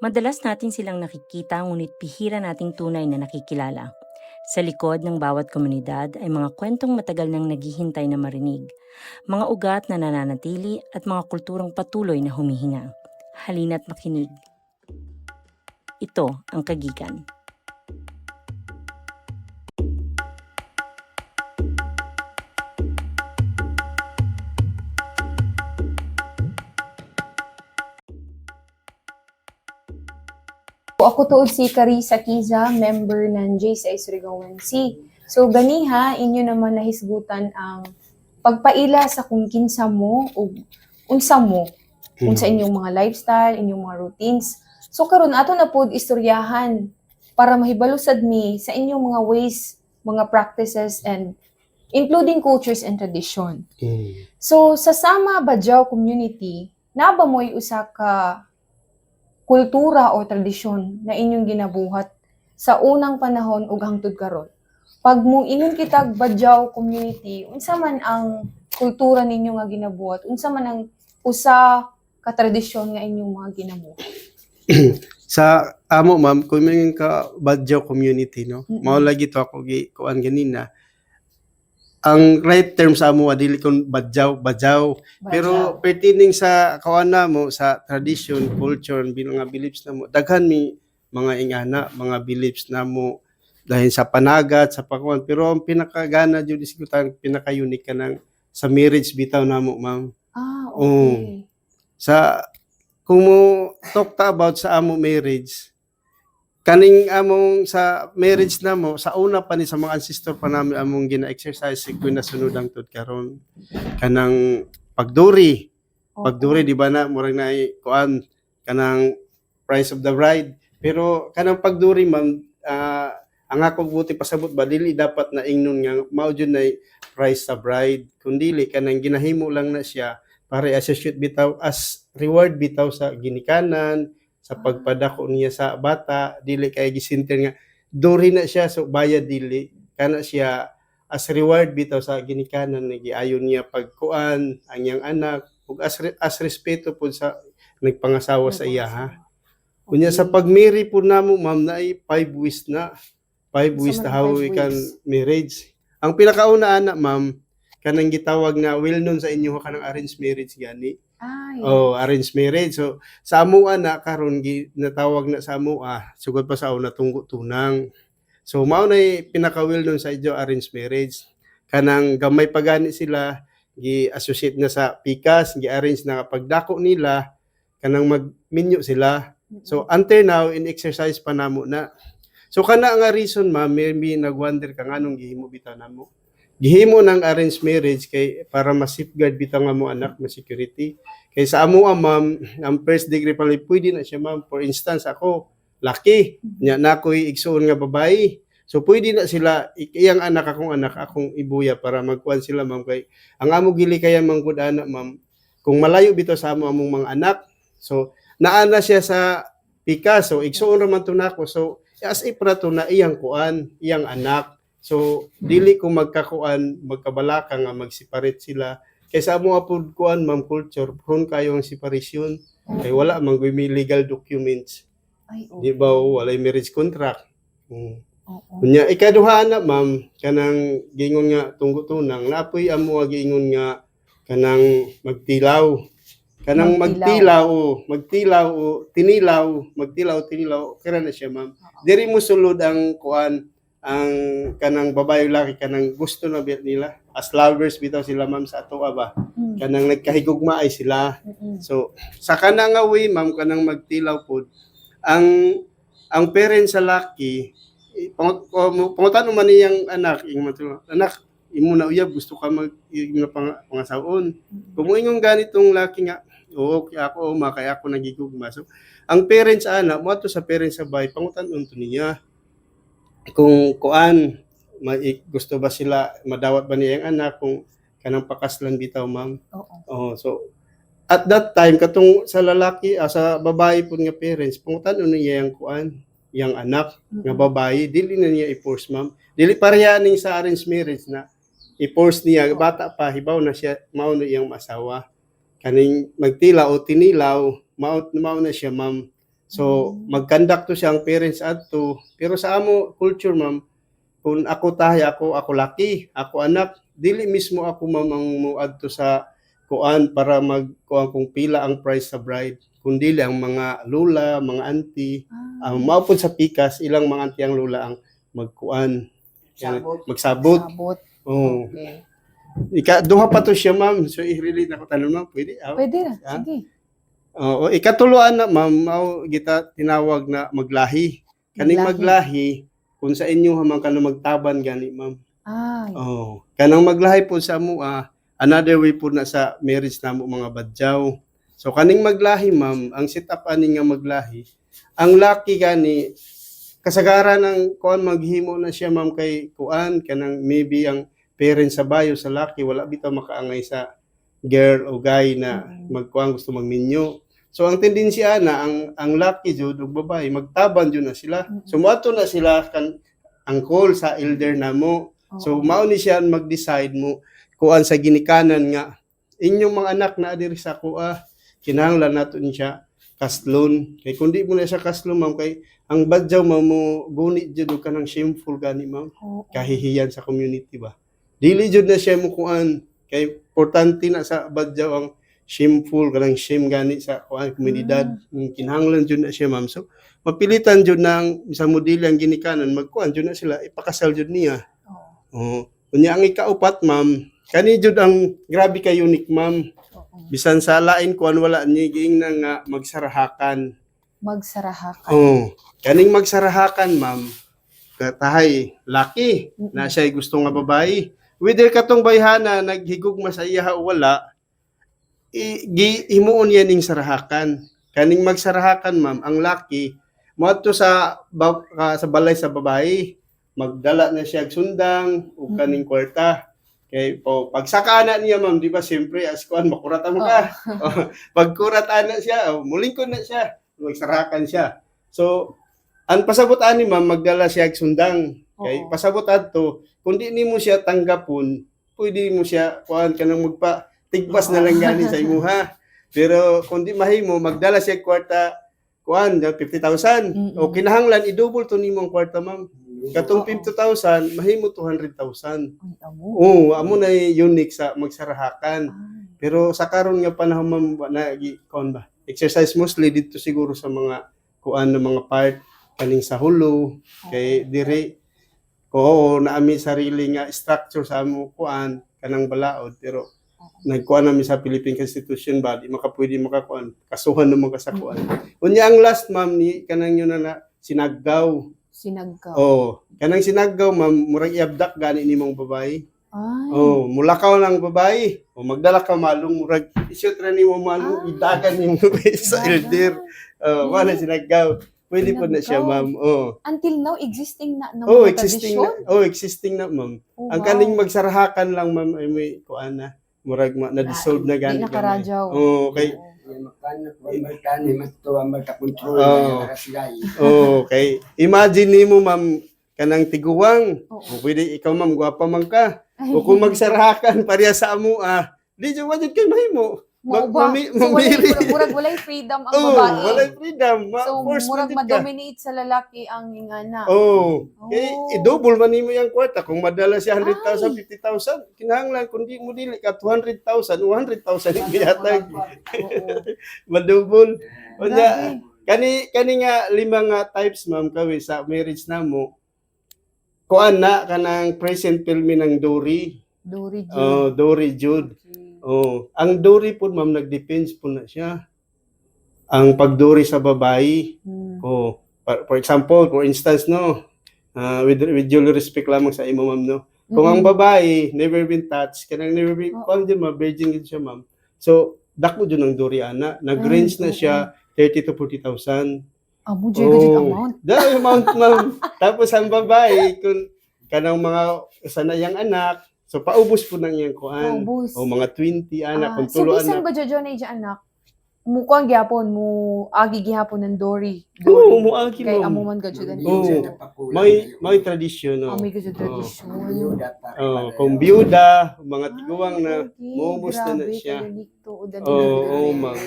Madalas natin silang nakikita ngunit bihira nating tunay na nakikilala. Sa likod ng bawat komunidad ay mga kwentong matagal nang naghihintay na marinig, mga ugat na nananatili at mga kulturang patuloy na humihinga. Halina't makinig. Ito ang Kagikan. Ako tuod si Carissa Kiza, member ng JCI Surigao C. So ganiha, inyo naman nahisgutan ang pagpaila sa kung kinsa mo o unsa mo, unsa inyong mga lifestyle, inyong mga routines. So karon ato na pod istoryahan para mahibalusad mi sa inyong mga ways, mga practices, and including cultures and tradition. So sa Sama Bajau community, naba mo'y usa ka kultura o tradisyon na inyong ginabuhat sa unang panahon ug hangtod karon. Pag mo ingon kitag Bajau community, unsa man ang kultura ninyo nga ginabuhat? Unsa man ang usa ka tradisyon nga inyong mga ginabuhat? Sa amo ma'am, kung may ka Bajau community no, mao lagi to ako kuan ganina. Ang right term sa amo adili kon Bajau. Pero pertaining sa kawana mo sa tradition, culture, mga beliefs na mo, daghan mi mga ingana, mga beliefs na mo dahil sa panagat, sa pakuan. Pero ang pinakagana jud isigutan, pinaka-unique kanang sa marriage bitaw namo ma'am. Okay. Sa kung mo talk ta about sa amo marriage, kaning among sa marriage na mo, sa una pa ni sa mga ancestor pa namin among gina-exercise kung nasunod ang tod karon kanang pagduri. Pagduri di ba na murag na kuan kanang price of the bride. Pero kanang pagduri ma'am, ang ako buti pasabot ba dili dapat na ingnon nga mao jud nay price sa bride, kundi kanang ginahimo lang na siya para associate bitaw as reward bitaw sa ginikanan, sa pagpadako niya sa bata, dili kay gisinter nga duri na siya so bayad dili kana siya as reward bitaw sa ginikanan nga giayon niya pagkuan ang iyang anak ug as respeto pud sa nagpangasawa sa iya ha. Unya sa pagmiri pud namo ma'am na ay 5 ways na 5 ways na how we can marriage. Ang pinakauna ana ma'am kanang gitawag na well known sa inyo kanang arranged marriage gani. Arranged marriage. So sa amoa na karon ginatawag na sa amoa sugod pa sa una tunggo tunang. So mao na pinaka-well known sa inyo arranged marriage. Kanang gamay pa gani sila gi-associate na sa pikas, gi-arrange na pagdako nila kanang magminyo sila. So until now in exercise pa namo na. So kana nga reason ma'am, maybe nagwonder ka nganong gihimo bitaw namo. Gihimo ng arranged marriage kay para ma-safeguard bitaw nga mo anak, ma-security. Kay sa amo ma'am, ang first degree pa pwede na siya ma'am. For instance, ako, laki, nya na ako'y igsuon nga babae. So pwede na sila, iyang anak, akong ibuya para magkuhan sila ma'am. Kay ang amo gili kaya manggod anak ma'am, kung malayo bitaw sa among mga anak, so naana siya sa pikas, so igsuon raman to nako. So as if to na iyang kuan, iyang anak. So dili ko magkabalaka nga mag-separate sila. Kaysa mo apod kuan ma'am culture, prone kayo ang separation. Kay wala man may legal documents. Di ba walay marriage contract. Kunya ikaduha na ma'am kanang gingon nga tunggo tunang naapoy amo giingon nga kanang magtilaw. Kanang magtilaw kira na siya ma'am. Diri mo sulod ang kuan ang kanang babae laki kanang gusto na nila as lovers bitaw sila ma'am sa ato ba kanang nagkahigugma ay sila. So sa kanang nga way ma'am kanang magtilaw pod ang parents sa laki pangutan man niyang anak imo na uyab gusto ka pangasaon kung moingon ganitong laki nga okay ako makay ako nagigugma. So ang parents ana mo ato sa parents sa bay pangutan-on to niya kung kuan gusto ba sila madawat ba niya ang anak kung kanang pakaslan bitaw ma'am. So at that time katong sa lalaki sa babae pud nga parents pangutan-on niya yang kuan yang anak nga babae dili na niya i-force ma'am. Dili pareha ning sa arranged marriage na i-force niya bata pa hibaw na siya mao na iyang asawa. Kaning magtila o tinilaw mao na siya ma'am. So mag-conduct to siya ang parents adto. Pero sa amo culture ma'am, kung ako tahi ako laki, ako anak, dili mismo ako ma'am ang muadto sa kuan para magkuan kung pila ang price sa bride, kundi ang mga lola, mga auntie, ang maupod sa pikas, ilang mga auntie ang lola ang magkuan, magsabot. Sabot. Oh. Okay. Duha pa to siya ma'am. So i-relate na ko tanong ma'am, pwede? Pwede na. Ah? Sige. Oo, ikatuluan na ma'am, mao kita tinawag na maglahi. Kaning maglahi kung sa inyo hamang kanang magtaban gani ma'am. Ay. Oh, kanang maglahi po sa amo another way po na sa marriage namo mga badyaw. So kaning maglahi ma'am, ang setup ani nga maglahi, ang laki gani kasagaran ng kuan maghimo na siya ma'am kay kuan kanang maybe ang parents sa bayo sa laki wala bitaw makaangay sa girl o guy na magkuan gusto magminyo. So ang tendensya na ang laki jud ug babae magtaban jud na sila. So moadto na sila kan angkol sa elder namo. So mao ni siya mag-decide mo kuan sa ginikanan nga inyong mga anak na diri sa kuha kinahanglan nato ni siya kastlon. Kay kundi mo na siya kastlon ma'am kay ang badyaw mo guni jud og kanang shameful gani ma'am. Kahihiyan sa community ba. Dili jud na siya mo kuan kay importante na sa badyaw ang shameful kanang shame gani sa kuan komunidad. Kinahanglan jud na siya ma'am. So mapilitan jud nang isang modelo ang ginikanan magkuan jud na sila ipakasal jud niya. Oh, unya ang ikaupat ma'am, kani jud ang grabe kay unique ma'am. Bisan sa lain kuan wala ni giingnan nga magsarahakan. Magsarahakan. Oh, kaning magsarahakan ma'am, katahay laki na siya gusto nga babae. Whether katong bayhana naghigugma sa iya o wala, himuon yan ning sarahakan. Kaning magsarahakan ma'am, ang laki moadto sa balay sa babae. Magdala na siya sundang o kaning kwarta. Kay pagsaka na niya ma'am, di ba siyempre as kuan makurata mo ka. Pagkurata na siya, mulingkod na siya, magsarakan siya. So ang pasabot ani ma'am magdala siya sundang. Kay pasabot adto, kung di nimo siya tanggapon, pwede mo siya kuan kanang magpa tigbas na lang gani sa imuha. Pero kung di mahimo magdala siya kwarta kuan 50,000. O kinahanglan i-double to nimo ang kwarta ma'am. Katong 50,000, mahimo 200,000. Oo, amo na unique sa magsarahakan. Pero sa karon nga panahon ma'am na kuan ba? Exercise mostly dito siguro sa mga kuan ng mga part kaning sa hulo kay dire ko naami sarili nga structure sa amo kuan kanang balaod pero nagkuan namin sa Philippine Constitution ba di makapwede makakuan kasuhan ng mga kasakuan. Unya ang last ma'am ni kanang yun na sinaggaw. Sinaggaw. Oh, kanang sinaggaw ma'am murag iabdak gani nimong babae. Ay. Oh, mulakaw lang babae. O magdala ka malong murag isyot ra nimo malong idagan nimo sa elder. Oh, wala sinaggaw. Pwede po na siya ma'am. Oh. Until now existing na mga existing tradisyon? na. Existing na ma'am. Ang kaning magsarahakan lang ma'am ay may kuan na murag na-dissolve na gani. Di nakaradyaw. Okay. Oh. Okay. Imagine nimo ma'am kanang tiguwang. Pwede ikaw ma'am gwapa man ka. O kung magsarahakan pareha sa amo di jud wajud kay mahimo. Mamili. Walay freedom ang babae. Walay freedom. So, murag ma-dominate sa lalaki ang ingana. I-double man nimo yung kwarta. Kung madala siya 100,000, 50,000, kinahanglan, kung di mo dili ka 200,000, 100,000 ipihatag. Ma-double. Kani nga 5 nga types, ma'am, kawi sa marriage namo. Kuan na, kanang present filmi ng Dory. Dory Jude. Dory Jude. Ang Dory po ma'am nag-depends po na siya. Ang pagduri sa babae. For example, for instance no, with due respect lamang sa imo ma'am no. Kung ang babae never been touched, kanang never been virgin gid siya ma'am. So dako jud ang Dory ana, nag-range na siya 30 to 40,000. Amo jud gud amount. Dahil amount ma'am. Tapos ang babae kung kanang mga sanayang anak so paubos po nang iyang kuan. O mga 20 anak kung tulo anak. So bisan ba jojo na ija anak? Mukuan gyapon mo agi gihapon ng Dory. Oo, muagi kay mo. amo man gadyo dan. May tradisyon no. May gadyo tradisyon. Kung biyuda, mga tiguwang na muubos na siya. Oo, ma'am.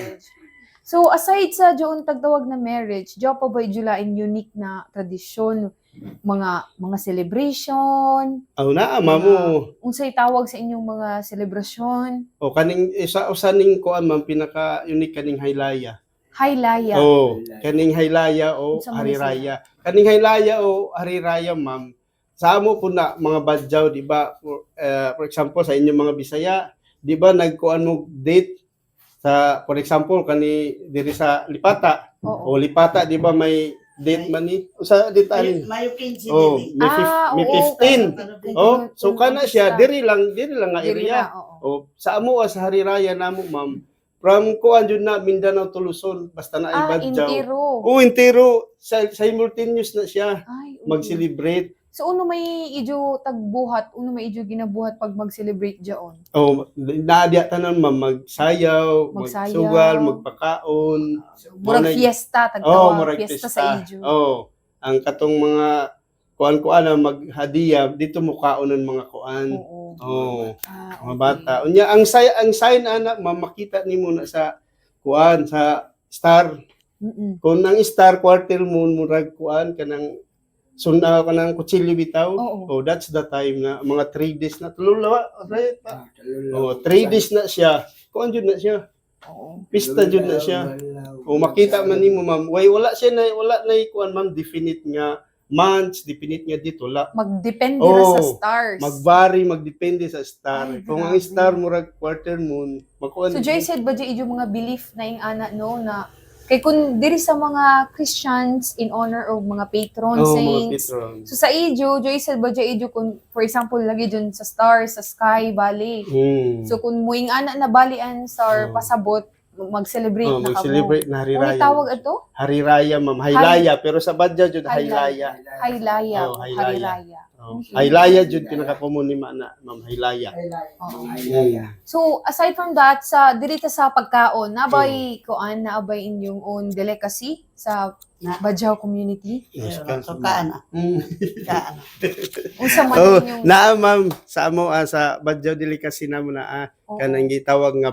So aside sa diyon tagtawag na marriage, diyo pa ba julain unique na tradisyon, mga celebration, Aw naa mamo. unsay tawag sa inyong mga selebrasyon? O kaning isa usaning kuan ma'am pinaka unique kaning haylaya. Haylaya. Oh, kaning haylaya o Unsa man hariraya. Kaning haylaya o hariraya ma'am. Sa amo po na mga badyaw, di ba? For example sa inyong mga Bisaya, di ba nagkuan mo date sa for example kani diri sa Lipata. Oo. O Lipata di ba may date man ni? Usa date ani? Mayo 15 Oh, dili. may oo, 15. Oh, so kana siya diri lang nga Diri area. na, oo. O sa amo sa hariraya namo ma'am. From kuan jud na Mindanao to Luzon basta na ibadyaw. Intiro. Oh, intero simultaneous na siya Ay, oo. mag-celebrate. So uno may idyo tagbuhat, uno may idyo ginabuhat pag mag-celebrate diyon. Oh, naadya tanan ma'am magsayaw, Magsayaw. magsugal, magpakaon. Murag Murag- fiesta Oh, tagtawag, murag fiesta pista. sa idyo. Oh, ang katong mga kuan-kuan na maghadiya dito mo kaonon mga kuan. Oo. Oh, Ah, mga bata. Unya ang sign ana ma'am makita nimo na sa kuan sa star. Mm-mm. Kung ang star quarter moon murag kuan kanang sunda kanang kutsilyo bitaw. Oo. Oh, that's the time na mga 3 days na tululawa, right? Oh, 3 days na siya. Kuan jud na siya. Oo. Pista jud na siya. O makita man nimo ma'am, wala na kuan ma'am definite nga months, definite nga dito wala. Magdepende na sa Oh, stars. Magvary, magdepende sa star. Ay, Kung ang grabe. star murag quarter moon, makuan. So Joy said ba di idyo mga belief na ing ana no na kay kun diri sa mga Christians in honor of mga patron mga saints. patron. So sa idyo, Joy said ba di idyo kun for example lagi dyan sa stars, sa sky, bali. Hmm. So kung muing ana na balian star Oh. pasabot mag-celebrate Oh, na kamo. mag-celebrate na Ano hariraya. tawag ato? Hariraya ma'am, haylaya pero sa Badya jud Haylaya. haylaya. Haylaya Oh, o haylaya. hariraya. Oh, Okay. haylaya jud pinaka-common ni mana ma'am haylaya. Oo. Hmm. So aside from that, sa diri ta sa pagkaon, nabay kuan naabay inyong own delicacy sa Badyaw community? Yes, So kaana. Hmm. Kaana. Unsa man Oh, inyong naa ma'am sa amo sa Badyaw delicacy namo na Oo. kanang gitawag nga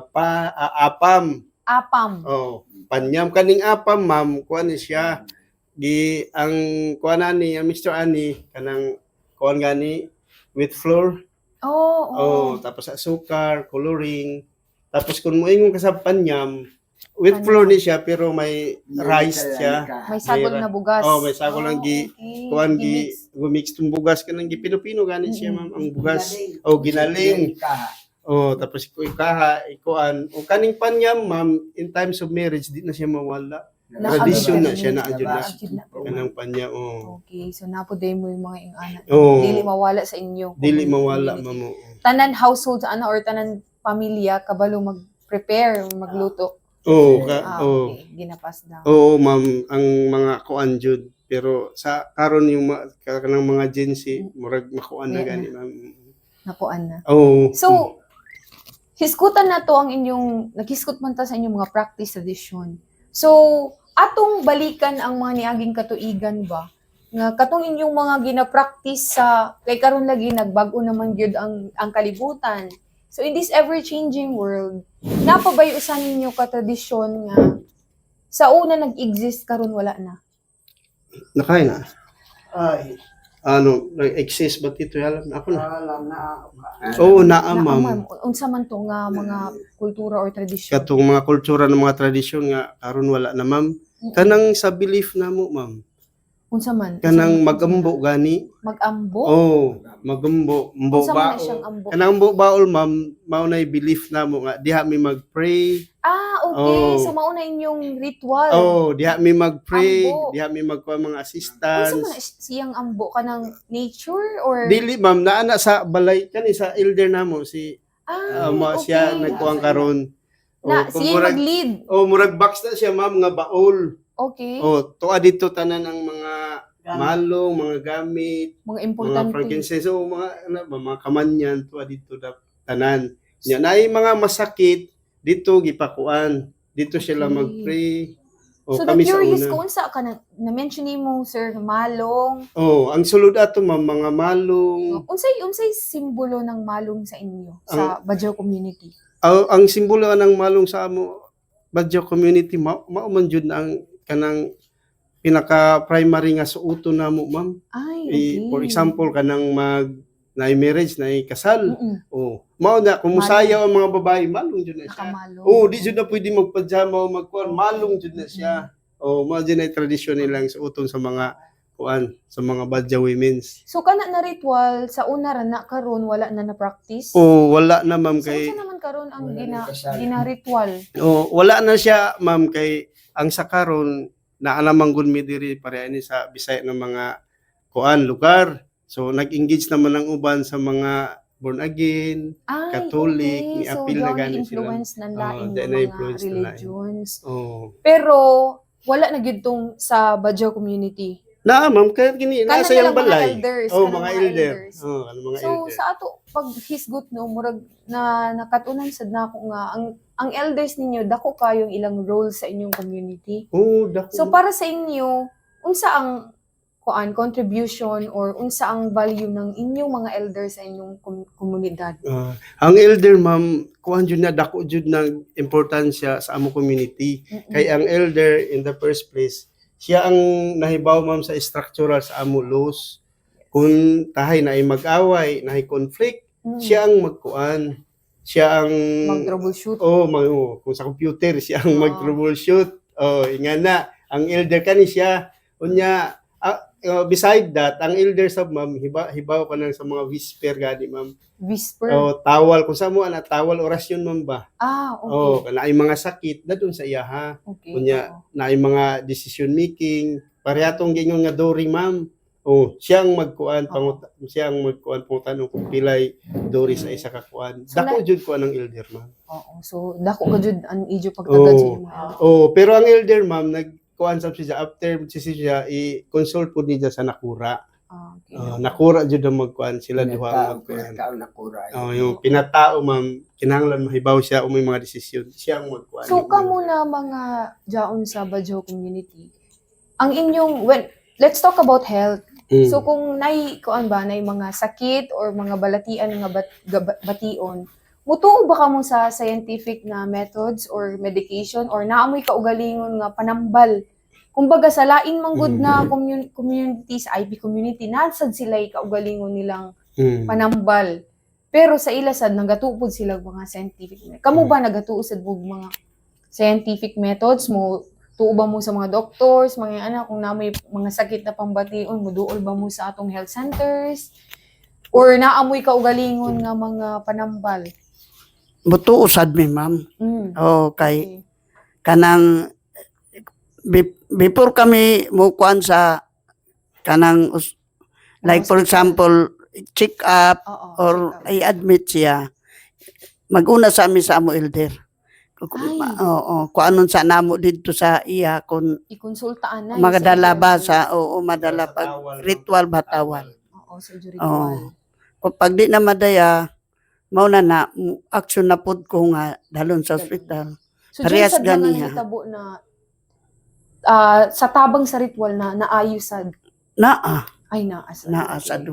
apam. apam? Oh, panyam kaning apam ma'am, kuan ni siya. Ang kuan ani ang Mr. Ani kanang kuan gani with flour. Oh, Oh, tapos asukar, coloring. Tapos kung moingon ka sa panyam, with Panyam. flour ni siya pero may rice siya. May sagol na bugas. Oh, may sagol lang okay. kuan Gimix. gumix tung bugas kanang gipino-pino gani siya Mm-mm. ma'am ang bugas. Oh, ginaling. Oh, tapos ikuan. O kaning panyam ma'am, in times of marriage di na siya mawala. Tradisyon na siya na adjud na. Naagid na. Kanang panya oh. Okay, so napoday mo yung mga ingana. Oh. Dili mawala sa inyo. Dili mawala Community. mamo. Tanan household sa ano or tanan pamilya kabalo mag-prepare, magluto. Oh, Okay, ginapas down. Oo, ma'am, ang mga kuan jud. Pero sa karon yung kanang mga Gen Z, murag makuan na Yeah, gani ma'am. Nakuan na. Oo. So, hiskutan na to ang inyong, naghiskut man ta sa inyong mga practice tradition. So, atong balikan ang mga niaging katuigan ba? Nga katong inyong mga gina-practice sa, kay karon lagi, nagbago naman gyud ang kalibutan. So, in this ever-changing world, napabay usan ninyo ka-tradisyon nga sa una nag-exist, karon wala na. Nakain na. Ay, Ano, nag-exist ba dito alam ako na. alam na ako. Oo, naa Na, ma'am. ma'am, unsa man to nga mga kultura or tradisyon? Katong mga kultura ng mga tradisyon nga karon wala na ma'am. Kanang sa belief namo ma'am. Unsa man? Kanang magambo gani. Mag-ambo? Oh, magambo, mbo Unsa man na baol. siyang ambo? Kanang mbo baol ma'am, mao nay belief namo nga diha mi mag-pray. Ah, okay. Oh. So, mauna inyong ritual. Oh, diha mi mag-pray, Ambo. diha mi magkuha mga Unsa assistance. man na siyang ambo? Kanang nature or... Dili ma'am, naana sa balay kani sa elder namo si Ah, siya okay. nagkuang karon. Na, kung siya murag, mag-lead. murag box na siya ma'am nga baol. Okay. Tuwa dito tanan ang mga malong, mga gamit, Mga mga importante. frankincense, mga ano ba, mga kamanyan tuwa dito tanan. Nya naay mga masakit dito gipakuan. Dito sila Okay. mag-pray. So, Kami sa na-curious una. ko, unsa ka na-mention mo, sir, malong. Ang sulod ato ma'am, mga malong. Unsay simbolo ng malong sa inyo, sa Badyaw community? Ang simbolo ng malong sa amo, Badyo community mao man jud na ang kanang pinaka-primary nga suuto namo, ma'am. Ay, okay. For example, kanang na marriage, na kasal. Mm-mm. Mao na, kung musayaw ang mga babae, malong jud na siya. Nakamalong. Di jud na pwede magpajama o magkuan, malong jud na siya. Mao jud na tradisyon nilang suuton sa mga kuan, sa mga badya women's. So kana na ritual sa una ra na karon wala na practice. Wala na, ma'am, So kay unsa naman karon ang Wala na kasal. gina-ritual? wala na siya, ma'am, kay ang sa karon na alamang gun mi diri pareha ni sa Bisaya ng mga kuan lugar. So nag-engage naman ang uban sa mga born again, Ay, Catholic, okay. ni appeal na So, gani sila. influence ng lain dahil ng na mga influence na lain. religions. Pero, wala na gyud tong sa Badyaw community. Na, ma'am, kaya gini Kana nasa na yung lang mga balay. elders, Oh, kana mga mga elder. elders. Ano mga So, elder. sa ato, pag hisgot no, murag na nakatunan sad na ako nga, ang elders ninyo, dako kayong ilang role sa inyong community. Dako. So, para sa inyo, unsa ang contribution or unsa ang value ng inyong mga elders sa inyong komunidad? Ang elder, ma'am, kuhan jud na dako jud ng importansya sa amo community. Kay ang elder in the first place, siya ang nahibaw, ma'am, sa structural sa amo laws. Kung tahay na ay mag-away, na ay conflict, siya ang magkuan. Siya ang Mag-troubleshoot. kung sa computer siya ang Ah. mag-troubleshoot. Nga na, ang elder kani siya. Unya, beside that, ang elder sab, ma'am, hibaw ka na sa mga whisper gani, ma'am. Whisper. Tawal kung sa mo ana tawal orasyon, ma'am ba. Okay. Na ay mga sakit dadun sa iya ha. Okay. Kunya, na ay mga decision making, parehitong gingon nga dori, ma'am. Siyang magkuan pangutan kung pilay dori sa isa ka kuan. So, Dako jud kuan ang elder, ma'am. Oo. So, dako ka jud ang ijo pagtagad sa inyong mga elders. Pero ang elder, ma'am, nagkuan sab siya after siya i-consult po niya sa nakura. Okay. Nakura jud ang magkuan sila duha ang magkuan. Pinatao na kuray. Yung pinatao, ma'am, kinahanglan mahibaw siya may mga desisyon. Siya ang magkuan. So, kamo na mga jaon sa Badyaw community, ang inyong, let's talk about health. So, kung nay mga sakit or mga balatian nga bation, mutuo ba ka mo sa scientific na methods or medication or naamoy kaugalingon nga panambal? Kumbaga sa lain manggod na community sa IP community, nasad sila kaugalingon nilang panambal. Pero sa ilasad nagatupod sila mga scientific. Kamo ba nagatuo sad og mga scientific methods mo? Tuo ba mo sa mga doctors, mga anak, kung namoy mga sakit na pambation, muduol ba mo sa atong health centers? Or naamoy kaugalingon nga mga panambal? Buto usad mi, ma'am. Kay kanang before kami mukuan sa kanang like for example check up or i-admit siya, maguna sa amin sa amo elder. Kuanon sa namo dito sa iya kung ikonsultaan na. magadala ba sa madala pag ritual batawal. So ritual. Pag di na madaya, mao na action na pud ko nga dalon sa ospital. So Parehas sa ganang ganiha. hitabo na sa tabang sa ritual na naayusad. Ay naasad.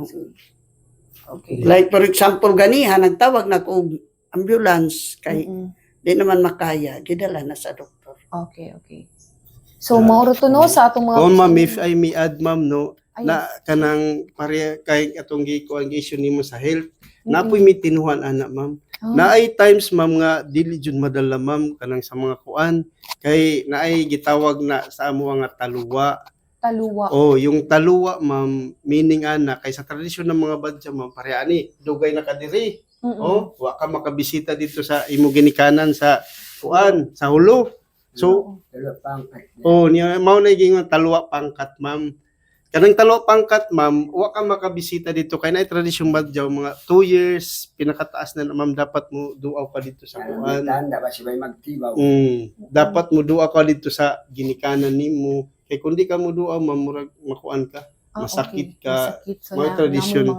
Okay. Like for example ganiha nagtawag na ko og ambulance kay di naman makaya, gidala na sa doktor. Okay. So mauro to no sa atong mga ma'am, if I may add, ma'am, no, Ay, na kanang pareha kay atong gikuan issue nimo sa health, napoy mi tinuhan ana, ma'am. Naay times, ma'am, nga dili jud madala, ma'am, kanang sa mga kuan kay naay gitawag na sa amo nga taluwa. Yung taluwa, ma'am, meaning ana kay sa tradisyon ng mga badya, ma'am, pareha ni dugay na kadiri. Wa ka makabisita dito sa imo ginikanan sa kuan, sa hulo. So, niya mao na gingon taluwa pangkat, ma'am. Kanang taluwa pangkat, ma'am, wa ka makabisita dito kay naay tradisyon badyaw mga 2 years pinakataas na, ma'am, dapat mo duaw ka dito sa kuan. Tanda ba si may magtibaw? Dapat mo duaw ka dito sa ginikanan nimo. Kay kundi ka mo duaw, ma'am, murag makuan ka. Masakit ka. So, mga tradisyon.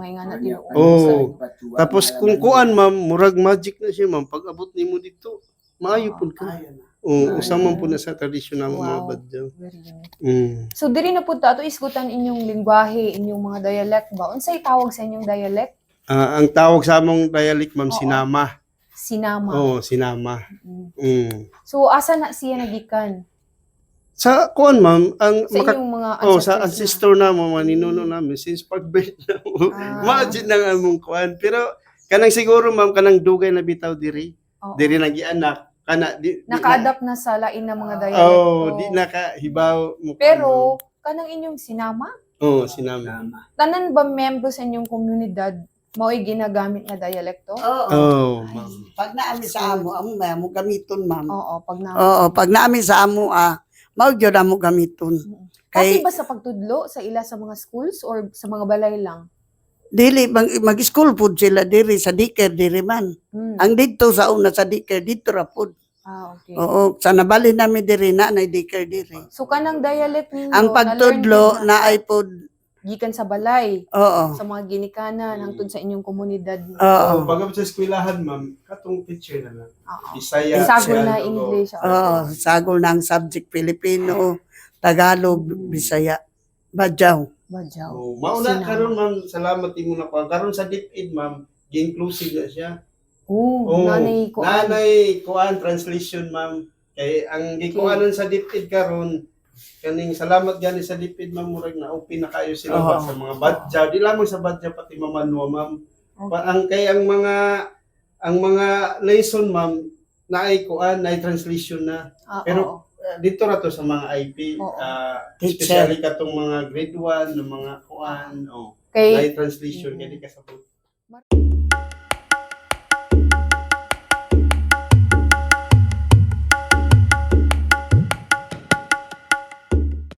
Oh. Tapos kung kuan, ma'am, murag magic na siya, ma'am. Pag abot nimo dito, maayo pud ka. Usam man pud na sa tradisyon ng mga badyaw. So diri na pud ato isgutan inyong lingwahe, inyong mga dialect ba? Unsay tawag sa inyong dialect? Ang tawag sa among dialect, ma'am, sinama. sinama. Oh, sinama. Mm. Mm. So asa na siya nagikan? Sa kuan ma'am, ang Sa inyong mga sa ancestors ancestor na mo maninuno namin since pag-birth na mo. Ah. Imagine nang among kuan. Pero kanang siguro ma'am kanang dugay na bitaw diri. Oo. Diri nagianak kana Naka-adapt na sa lain na mga dialekto. Oh, di nakahibaw mo. Pero kanang inyong sinama, oh, sinama. tanan ba membro sa inyong komunidad mao'y ginagamit na dialekto? Oo. Oh, ma'am. Pag naami sa amo mo gamiton, ma'am. Oo, pag na. Oo, pag naami sa amo, mao gyud amo gamiton. Pati Kay ba sa pagtudlo sa ila sa mga schools or sa mga balay lang? dili mag-school food sila diri sa diker diri man. Hmm. Ang dito sa una sa diker dito ra pod. Okay. Oo, sa nabali nami diri na diker diri. So kanang dialect ninyo Ang pagtudlo na ay pod, gikan sa balay, oo. sa mga ginikanan hangtod sa inyong komunidad. Oh, Oo. pag sa eskwelahan ma'am, katong teacher na lang. Oo. Bisaya. Isagol na Tagalog, English. Oo, sagol na ang subject Filipino, Tagalog, Bisaya, Badyaw. Badyaw. Oh, mauna karon ma'am, salamat imo na pa. Karon sa DepEd ma'am, inclusive na siya. Oh, nanay ko. Nanay kuan translation ma'am. Kay ang gikuanan sa DepEd karon kaning salamat gani sa DepEd ma'am murag na open na kayo sila Oo. sa mga badyaw. Di lamang sa badyaw pati mamanwa ma'am. Okay. Ang kay ang mga lesson ma'am naay kuan, naay translation na. Pero dito ra to sa mga IP, Oo. Teacher. especially katong mga grade 1 ng mga kuan, kay naay translation kay di kasabot.